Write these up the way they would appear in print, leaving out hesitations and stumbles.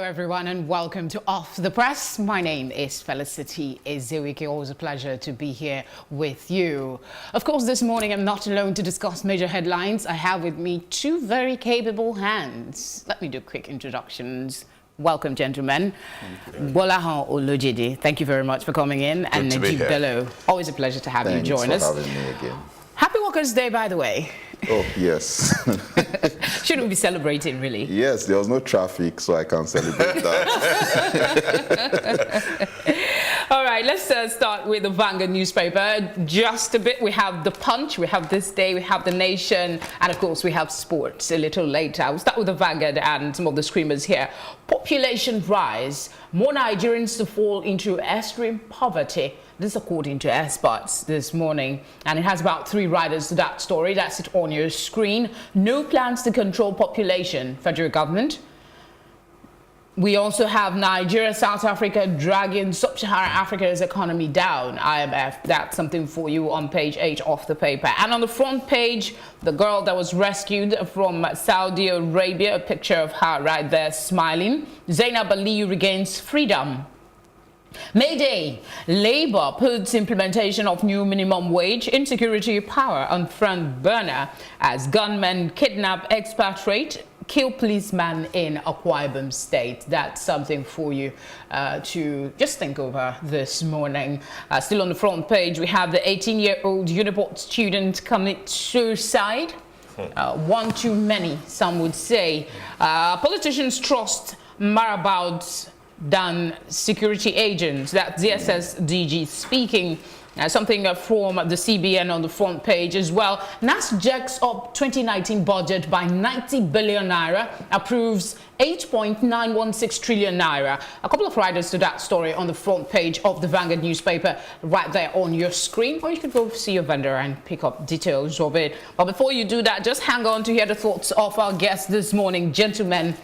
everyone, and welcome to Off the Press. My name is Felicity Ezewuike. Always a pleasure to be here with you. Of course, this morning I'm not alone to discuss major headlines. I have with me two very capable hands. Let me do quick introductions. Welcome, gentlemen. Gbolahun, Olojede, thank you very much for coming in. Good and Nejeeb, Bello, always a pleasure to have you join us. Thanks for having me again. Happy Workers' Day, by the way. Oh, yes. Shouldn't we be celebrating, really? Yes, there was no traffic, so I can celebrate that. All right, let's start with the Vanguard newspaper. Just a bit, we have The Punch, we have This Day, we have The Nation, and of course we have sports a little later. We'll start with the Vanguard and some of the screamers here. Population rise, more Nigerians to fall into extreme poverty. This according to experts this morning, and it has about 3 riders to that story. That's it on your screen. No plans to control population, federal government. We also have Nigeria, South Africa dragging sub-Saharan Africa's economy down. IMF, that's something for you on page 8 of the paper. And on the front page, the girl that was rescued from Saudi Arabia, a picture of her right there smiling. Zainab Ali regains freedom. Mayday, Labour puts implementation of new minimum wage insecurity power on front burner as gunmen kidnap expatriate, kill policeman in Akwa Ibom State. That's something for you to just think over this morning. Still on the front page, we have the 18-year-old Uniport student commit suicide. One too many, some would say. Politicians trust marabouts than security agents. That's the SSDG speaking. Something from the CBN on the front page as well. NAS jacks up 2019 budget by 90 billion naira, approves 8.916 trillion naira. A couple of riders to that story on the front page of the Vanguard newspaper right there on your screen, or you could go see your vendor and pick up details of it. But before you do that, just hang on to hear the thoughts of our guests this morning. Gentlemen,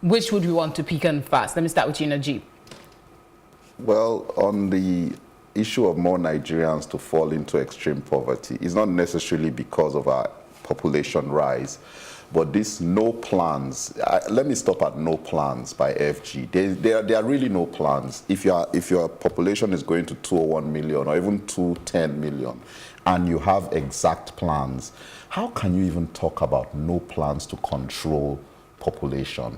which would we want to pick on first? Let me start with you, Nejeeb. Well, on the issue of more Nigerians to fall into extreme poverty, it's not necessarily because of our population rise, but this no plans. Let me stop at no plans by FG. There are really no plans. If your population is going to 201 million or even 210 million, and you have exact plans, how can you even talk about no plans to control population?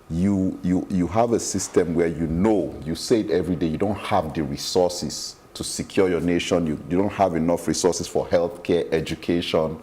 You have a system where you say it every day, you don't have the resources to secure your nation, you don't have enough resources for healthcare, education,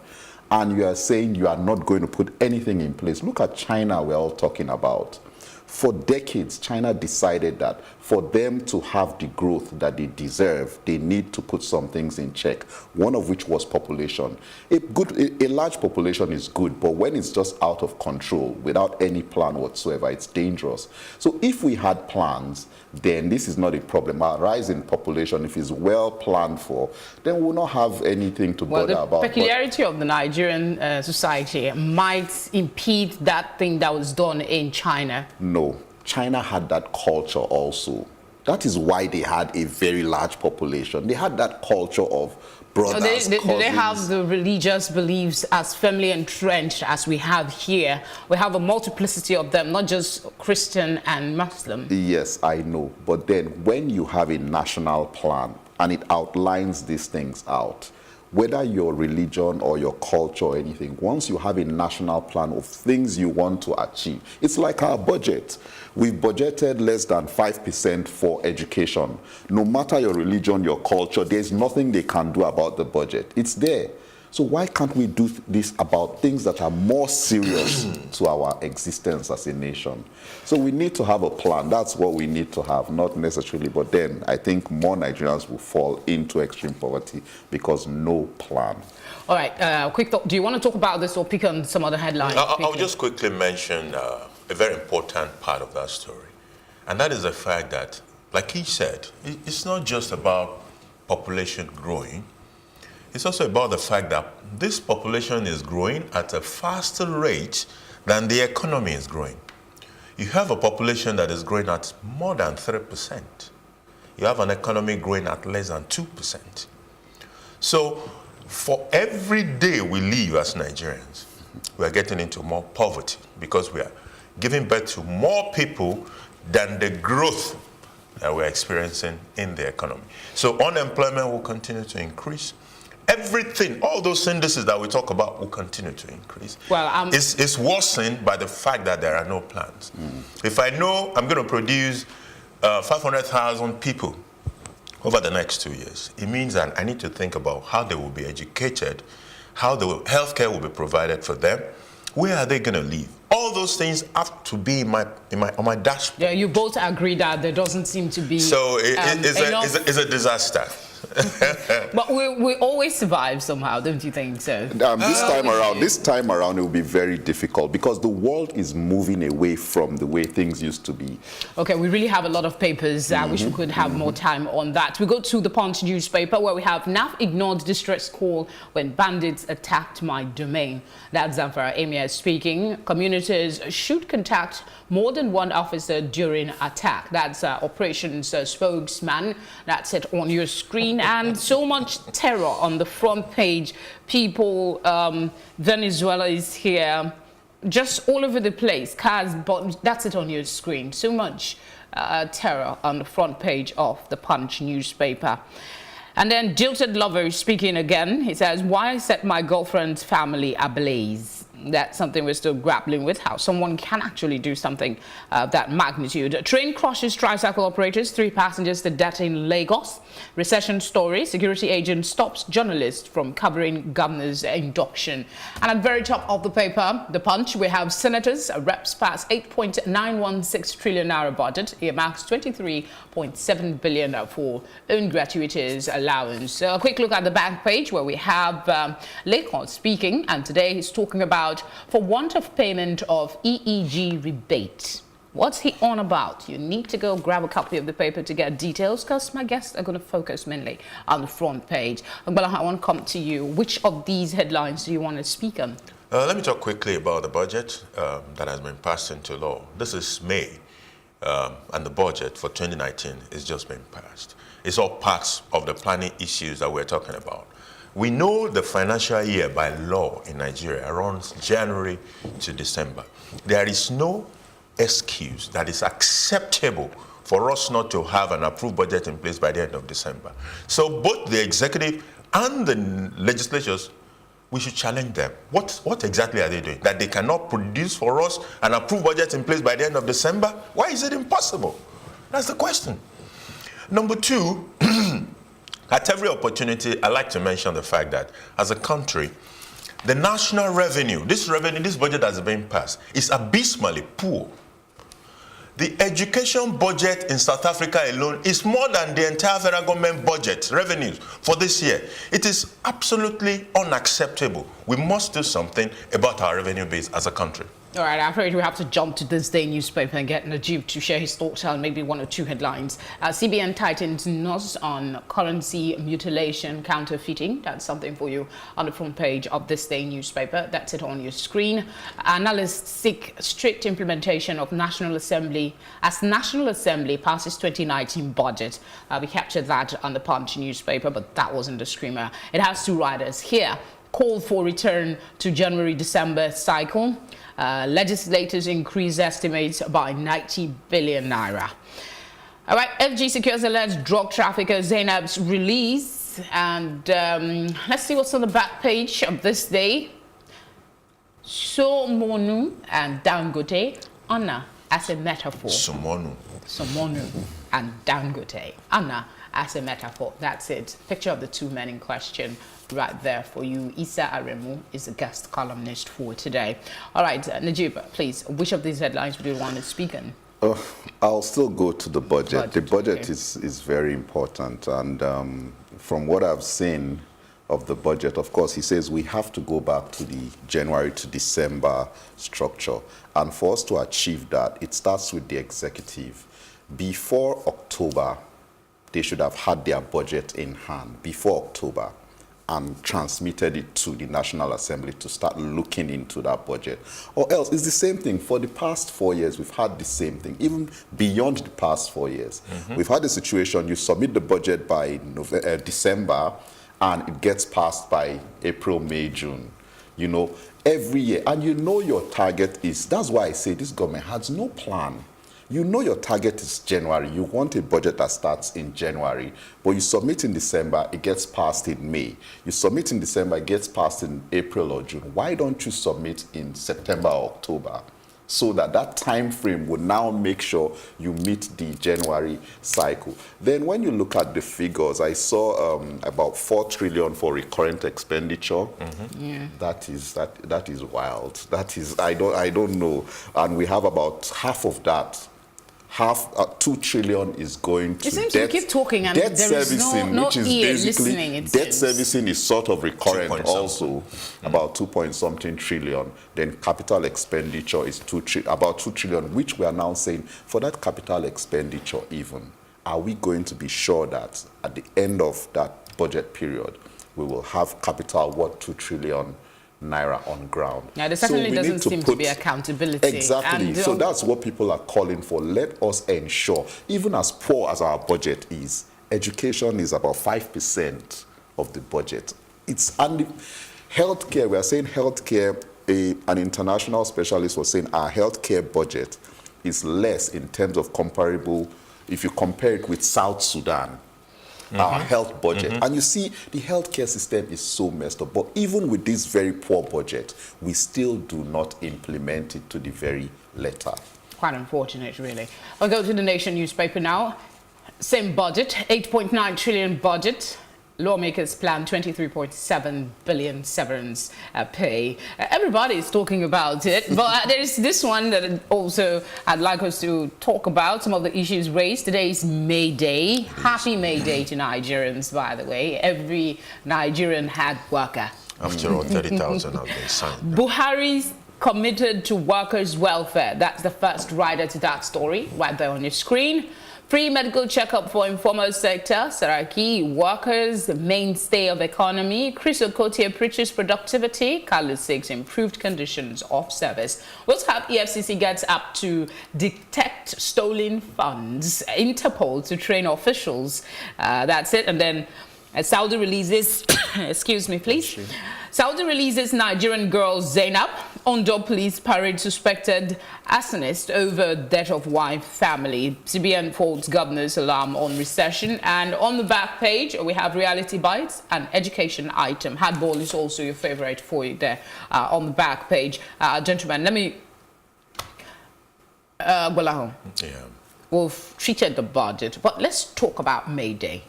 and you are saying you are not going to put anything in place. Look at China, we're all talking about. For decades, China decided that for them to have the growth that they deserve, they need to put some things in check, one of which was population. A large population is good, but when it's just out of control, without any plan whatsoever, it's dangerous. So if we had plans, then this is not a problem. Our rise in population, if it's well planned for, then we'll not have anything to bother about. The peculiarity of the Nigerian society might impede that thing that was done in China. No, China had that culture also. That is why they had a very large population. They had that culture of brothers, so do they have the religious beliefs as firmly entrenched as we have here? We have a multiplicity of them, not just Christian and Muslim. Yes, I know. But then when you have a national plan and it outlines these things out, whether your religion or your culture or anything, once you have a national plan of things you want to achieve, it's like our budget. We've budgeted less than 5% for education. No matter your religion, your culture, there's nothing they can do about the budget. It's there. So why can't we do this about things that are more serious to our existence as a nation? So we need to have a plan. That's what we need to have, not necessarily. But then I think more Nigerians will fall into extreme poverty because no plan. All right, quick thought. Do you want to talk about this or pick on some other headlines? I'll just quickly mention a very important part of that story. And that is the fact that, like he said, it's not just about population growing. It's also about the fact that this population is growing at a faster rate than the economy is growing. You have a population that is growing at more than 3%. You have an economy growing at less than 2%. So for every day we live as Nigerians, we are getting into more poverty because we are giving birth to more people than the growth that we're experiencing in the economy. So unemployment will continue to increase. Everything, all those indices that we talk about will continue to increase. Well, it's worsened by the fact that there are no plans. If I know I'm going to produce 500,000 people over the next 2 years, it means that I need to think about how they will be educated, how the healthcare will be provided for them, where are they going to live. All those things have to be on my dashboard. Yeah, you both agree that there doesn't seem to be. So it's a disaster. But we always survive somehow, don't you think so? This time around, it will be very difficult because the world is moving away from the way things used to be. Okay, we really have a lot of papers. I wish we could have more time on that. We go to the Punch newspaper where we have NAF ignored distress call when bandits attacked my domain. That's Zamfara Emir speaking. Communities should contact more than one officer during attack. That's operations spokesman. That's it on your screen. And so much terror on the front page. People, Venezuela is here, just all over the place. Cars, but that's it on your screen. So much terror on the front page of the Punch newspaper. And then Jilted Lover speaking again. He says, why set my girlfriend's family ablaze? That's something we're still grappling with, how someone can actually do something of that magnitude. Train crushes tricycle operators, 3 passengers to death in Lagos. Recession story, security agent stops journalists from covering governor's induction. And at the very top of the paper, The Punch, we have senators, reps pass 8.916 trillion naira budget, earmarks 23.7 billion for own gratuities allowance. So a quick look at the back page where we have Lagos speaking, and today he's talking about for want of payment of EEG rebate. What's he on about? You need to go grab a copy of the paper to get details because my guests are going to focus mainly on the front page. Gbolahun, I want to come to you. Which of these headlines do you want to speak on? Let me talk quickly about the budget that has been passed into law. This is May, and the budget for 2019 is just being passed. It's all parts of the planning issues that we're talking about. We know the financial year by law in Nigeria runs January to December. There is no excuse that is acceptable for us not to have an approved budget in place by the end of December. So both the executive and the legislatures, we should challenge them. What exactly are they doing? That they cannot produce for us an approved budget in place by the end of December? Why is it impossible? That's the question. Number two, at every opportunity, I like to mention the fact that as a country, the national revenue, this budget that has been passed, is abysmally poor. The education budget in South Africa alone is more than the entire federal government budget revenues for this year. It is absolutely unacceptable. We must do something about our revenue base as a country. All right, I'm afraid we have to jump to this day newspaper and get Nejeeb to share his thoughts on maybe 1 or 2 headlines. CBN tightens nose on currency mutilation counterfeiting. That's something for you on the front page of this day newspaper. That's it on your screen. Analysts seek strict implementation of National Assembly as National Assembly passes 2019 budget. We captured that on the Punch newspaper, but that wasn't the screamer. It has 2 riders here. Call for return to January-December cycle. Legislators increase estimates by 90 billion naira. All right, FG secures alleged drug trafficker Zainab's release. And let's see what's on the back page of this day. Somonu and Dangote, Anna as a metaphor. Somonu and Dangote, Anna as a metaphor. That's it. Picture of the 2 men in question right there for you. Issa Aremu is a guest columnist for today. All right, Nejeeb, please, which of these headlines would you want to speak on? I'll still go to the budget. The budget okay. is very important. And from what I've seen of the budget, of course, he says we have to go back to the January to December structure. And for us to achieve that, it starts with the executive. Before October, they should have had their budget in hand before October and transmitted it to the National Assembly to start looking into that budget. Or else, it's the same thing. For the past 4 years, we've had the same thing, even beyond the past 4 years. We've had a situation, you submit the budget by December, and it gets passed by April, May, June. you know, every year. And you know your target is, that's why I say this government has no plan. You know your target is January. You want a budget that starts in January, but you submit in December, it gets passed in May. You submit in December, it gets passed in April or June. Why don't you submit in September or October? So that time frame would now make sure you meet the January cycle. Then when you look at the figures, I saw about 4 trillion for recurrent expenditure. Yeah. That is wild. That is, I don't know. And we have about half of that. 2 trillion is going to it seems debt, to keep talking and debt there is servicing, no which is ear basically listening, it debt seems. servicing is sort of recurrent 2 point also, about 2-point-something trillion. Then capital expenditure is about 2 trillion, which we are now saying for that capital expenditure even, are we going to be sure that at the end of that budget period, we will have capital worth 2 trillion naira on ground? Yeah, there certainly we doesn't need to seem to be accountability. Exactly. And, so that's what people are calling for. Let us ensure, even as poor as our budget is, education is about 5% of the budget. And healthcare, we are saying healthcare, an international specialist was saying our healthcare budget is less in terms of comparable, if you compare it with South Sudan. Our health budget. And you see, the healthcare system is so messed up. But even with this very poor budget, we still do not implement it to the very letter. Quite unfortunate, really. I'll go to the Nation newspaper now. Same budget, 8.9 trillion budget. Lawmakers plan 23.7 billion severance pay. Everybody is talking about it, but there's this one that also I'd like us to talk about, some of the issues raised. Today is May Day. Happy May Day to Nigerians, by the way. Every Nigerian hard worker. After all, 30,000 have been signed. Buhari's committed to workers' welfare. That's the first rider to that story, right there on your screen. Free medical checkup for informal sector, Saraki, workers, the mainstay of economy. Chris Okotie preaches productivity. Carlos seeks improved conditions of service. We'll have EFCC gets up to detect stolen funds. Interpol to train officials. That's it. And then Saudi releases, excuse me, please. Saudi releases Nigerian girl Zainab. Ondo police parade suspected arsonist over death of wife family. CBN folds governor's alarm on recession. And on the back page, we have reality bites and education item. Hardball is also your favorite for you there on the back page. Gentlemen, let me... Gbolahun. Yeah. We've treated the budget, but let's talk about May Day.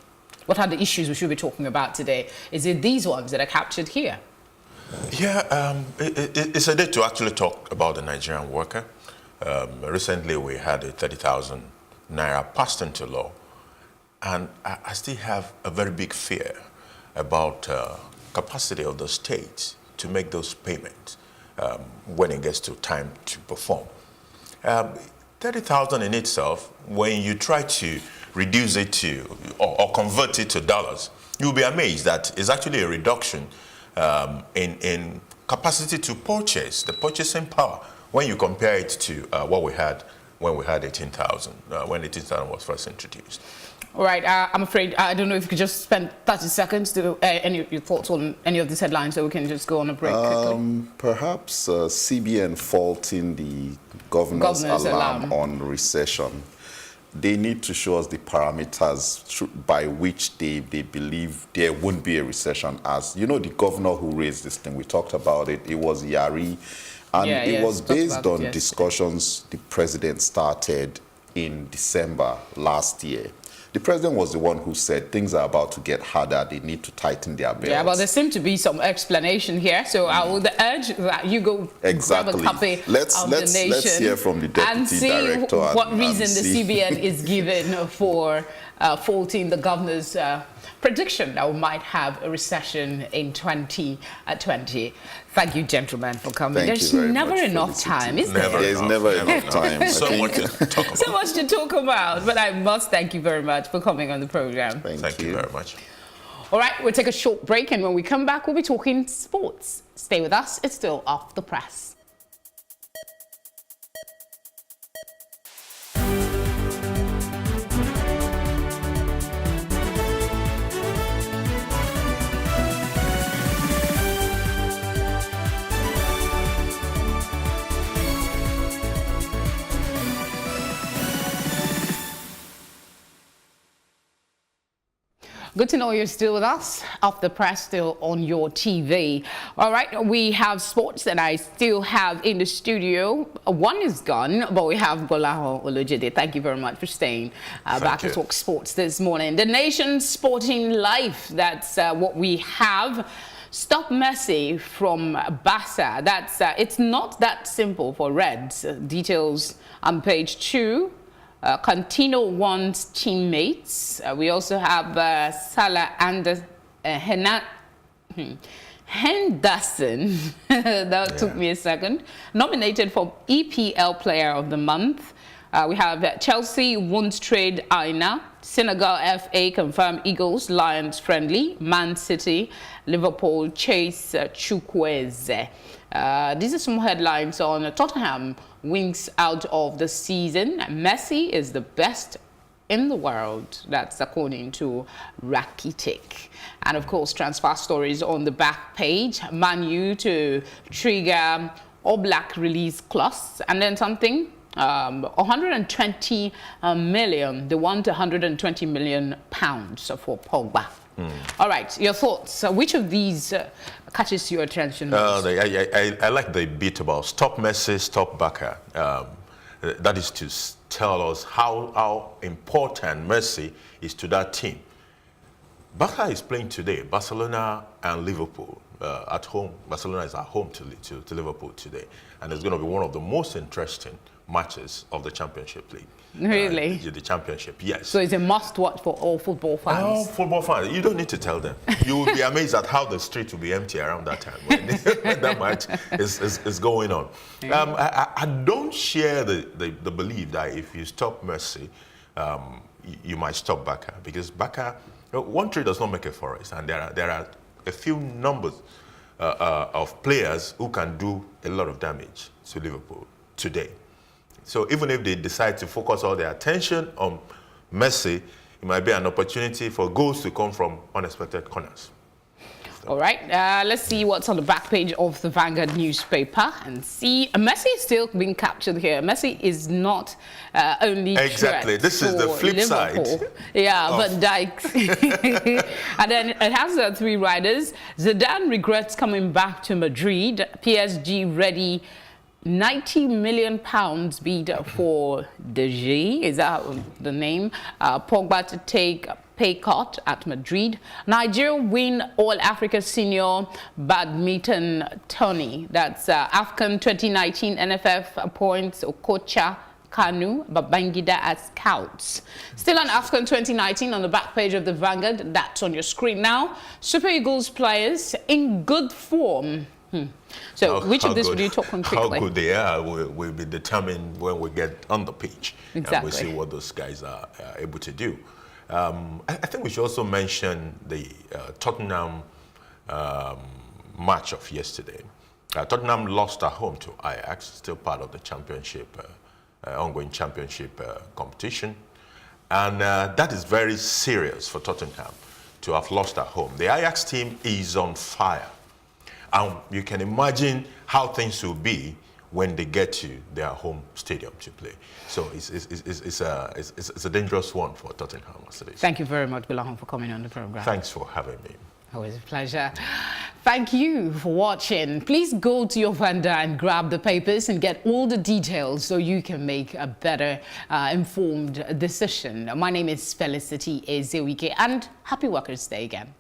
What are the issues we should be talking about today? Is it these ones that are captured here? Yeah, it's a day to actually talk about the Nigerian worker. Recently, we had a 30,000 naira passed into law, and I still have a very big fear about capacity of the states to make those payments when it gets to time to perform. 30,000 in itself, when you try to reduce it to or convert it to dollars, you'll be amazed that it's actually a reduction in capacity to purchase, the purchasing power, when you compare it to what we had when we had 18,000, when 18,000 was first introduced. All right, I'm afraid, I don't know if you could just spend 30 seconds to any of your thoughts on any of these headlines so we can just go on a break quickly. Perhaps CBN faulting the governor's alarm on recession. They need to show us the parameters by which they believe there won't be a recession. As you know, the governor who raised this thing, we talked about it, it was Yari. And it was based on discussions the president started in December last year. The president was the one who said things are about to get harder, they need to tighten their belts. Yeah, but there seems to be some explanation here, so I would urge that you go grab a copy of the Nation let's hear from the deputy and see director what reason the CBN is given for faulting the governor's prediction that we might have a recession in 2020. Thank you, gentlemen, for coming. There's never enough time, is there? There's never enough time. So much to talk about. So much to talk about, but I must thank you very much for coming on the program. Thank you very much. All right, we'll take a short break, and when we come back, we'll be talking sports. Stay with us. It's still Off the Press. Good to know you're still with us. Off the press, still on your TV. All right, we have sports that I still have in the studio. One is gone, but we have Gbolahun Olojede. Thank you very much for staying back to talk sports this morning. The nation's sporting life, that's what we have. Stop Messi from Barca. That's it's not that simple for Reds. Details on page 2. Contino wants teammates. We also have Salah and Henderson. That took me a second. Nominated for EPL Player of the Month. We have Chelsea won't trade Aina. Senegal FA confirmed Eagles, Lions friendly. Man City, Liverpool chase Chukwueze. These are some headlines on Tottenham wings out of the season. Messi is the best in the world. That's according to Rakitic. And of course, transfer stories on the back page. Man U to trigger Oblak release clause. And then something, 120 million. They want 120 million pounds for Pogba. All right, your thoughts. Which of these catches your attention most? I like the bit about stop Messi, stop Barca. That is to tell us how important Messi is to that team. Barca is playing today. Barcelona and Liverpool at home. Barcelona is at home to Liverpool today. And it's going to be one of the most interesting matches of the Championship League. Really? The Championship, yes. So it's a must-watch for all football fans? All football fans. You don't need to tell them. You will be amazed at how the street will be empty around that time when that match is going on. I don't share the belief that if you stop Messi, you might stop Barca. Because Barca, one tree does not make a forest. And there are a few numbers of players who can do a lot of damage to Liverpool today. So even if they decide to focus all their attention on Messi, it might be an opportunity for goals to come from unexpected corners. All right, let's see what's on the back page of the Vanguard newspaper and see. Messi is still being captured here. Messi is not only exactly. This is the flip Liverpool. Side. Yeah, but Dykes. And then it has 3 riders. Zidane regrets coming back to Madrid. PSG ready. 90 million pounds bid for Nejeeb, is that the name? Pogba to take pay cut at Madrid. Nigeria win All Africa Senior Badminton Tourney. That's AFCON 2019 NFF appoints Okocha Kanu Babangida as scouts. Still on AFCON 2019 on the back page of the Vanguard. That's on your screen now. Super Eagles players in good form. So which of this would you talk on quickly? How good they are will be determined when we get on the pitch. Exactly. And we see what those guys are able to do. I think we should also mention the Tottenham match of yesterday. Tottenham lost at home to Ajax, still part of the championship, ongoing championship competition. And that is very serious for Tottenham to have lost at home. The Ajax team is on fire. And you can imagine how things will be when they get to their home stadium to play. So it's a dangerous one for Tottenham. Thank you very much, Gbolahun, for coming on the program. Thanks for having me. Always a pleasure. Thank you for watching. Please go to your vendor and grab the papers and get all the details so you can make a better informed decision. My name is Felicity Ezewuike, and happy Workers' Day again.